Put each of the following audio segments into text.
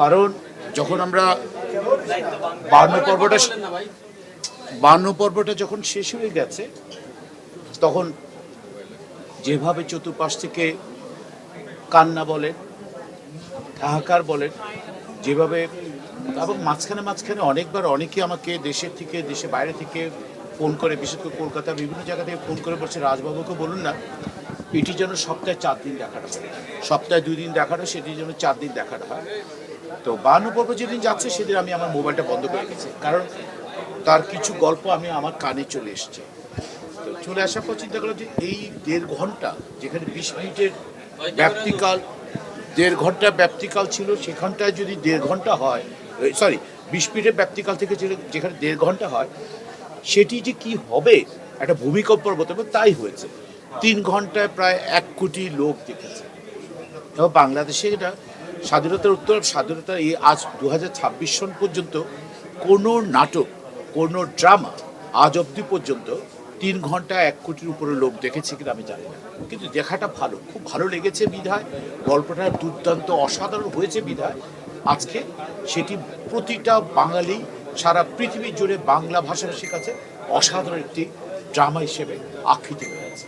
কারণ যখন আমরা 52 পর্বটা যখন শেষ হয়ে গেছে, তখন যেভাবে চতুর্পাশ থেকে কান্না বলেন, হাহাকার বলেন, যেভাবে এবং মাঝখানে অনেকবার অনেকে আমাকে দেশের থেকে দেশে বাইরে থেকে ফোন করে, বিশেষ করে কলকাতার বিভিন্ন জায়গা থেকে ফোন করে বলছে, রাজবাবুকে বলুন না এটি যেন সপ্তাহে 4 দিন দেখানো হয়, সপ্তাহে 2 দিন দেখানো, সেটি যেন 4 দিন দেখানো হয়। তো 52 পর্ব যেদিন যাচ্ছে সেদিন আমি আমার মোবাইলটা বন্ধ করে রেখেছি, কারণ তার কিছু গল্প আমার কানে চলে এসছে। তো চলে আসার পর চিন্তা করলাম যে এই 1.5 ঘন্টা যেখানে 20 মিনিটের ব্যাপ্তিকাল, 1.5 ঘন্টা ব্যাপ্তিকাল ছিল, সেখানটায় যদি 1.5 ঘন্টা হয়, 20 মিনিটের ব্যাপ্তিকাল থেকে যেখানে 1.5 ঘন্টা হয়, সেটি যে কি হবে একটা ভূমিকম্পর মতো, এবং তাই হয়েছে। 3 ঘন্টায় প্রায় 1 কোটি লোক দেখেছে। এবং বাংলাদেশে এটা স্বাধীনতার উত্তর, স্বাধীনতার এই আজ 2026 সন পর্যন্ত কোনো নাটক, কোনো ড্রামা আজ অবধি পর্যন্ত 3 ঘন্টায় 1 কোটির উপরে লোক দেখেছে কিনা আমি জানি না, কিন্তু দেখাটা ভালো, খুব ভালো লেগেছে বিধায়, গল্পটা দুর্দান্ত অসাধারণ হয়েছে বিধায় আজকে সেটি প্রতিটা বাঙালি সারা পৃথিবী জুড়ে বাংলা ভাষাভাষীর কাছে অসাধারণ একটি ড্রামা হিসেবে আখ্যিত হয়েছে।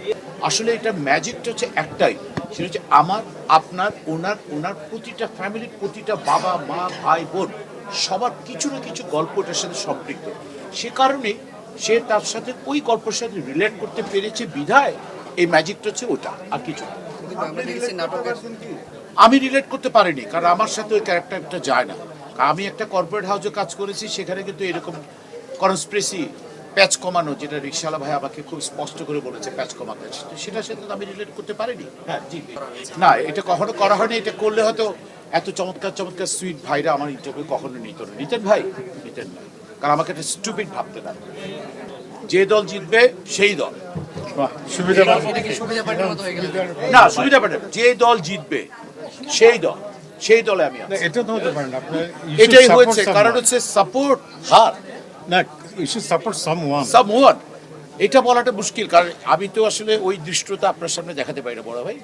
আসলে এটা ম্যাজিকটা হচ্ছে একটাই, সেটা হচ্ছে আমার, আপনার, ওনার প্রতিটা ফ্যামিলির, প্রতিটা বাবা মা ভাই বোন সবার কিছু না কিছু গল্প এটার সাথে সম্পৃক্ত। সে কারণে সে তার সাথে ওই গল্পের সাথে রিলেট করতে পেরেছে বিধায় এই ম্যাজিকটা হচ্ছে ওটা, আর কিছু না। আমি রিলেট করতে পারিনি, কারণ আমার সাথে ওই ক্যারেক্টারটা যায় না। আমি একটা কর্পোরেট হাউসে কাজ করেছি, সেখানে কিন্তু এরকম কনস্পিরেসি, প্যাচ কমানো, যেটা রিক্সাওয়ালা ভাই আমাকে খুব স্পষ্ট করে বলেছে প্যাচ কমাতে, সেটার সাথে আমি রিলেট করতে পারিনি। হ্যাঁ জি, না এটা কখনো করা হয়নি। এটা করলে হয়তো এত চমৎকার চমৎকার সুইট ভাইরা আমার ইন্টারভিউ কখনো নিত না। নিতেন ভাই, কারণ আমাকে একটা স্টুপিড ভাবতে না। যে দল জিতবে সেই দল, না সুবিধা পাবে, যে দল জিতবে সেই দলে আমি আছি। এটা তো হতে পারে না, এটাই হয়েছে, কারণ হচ্ছে সাপোর্ট হার না, ইউ শুড সাপোর্ট সামওয়ান। এটা বলাটা মুশকিল, কারণ আমি তো আসলে ওই দৃশ্যটা আপনার সামনে দেখাতে পারি না বড় ভাই।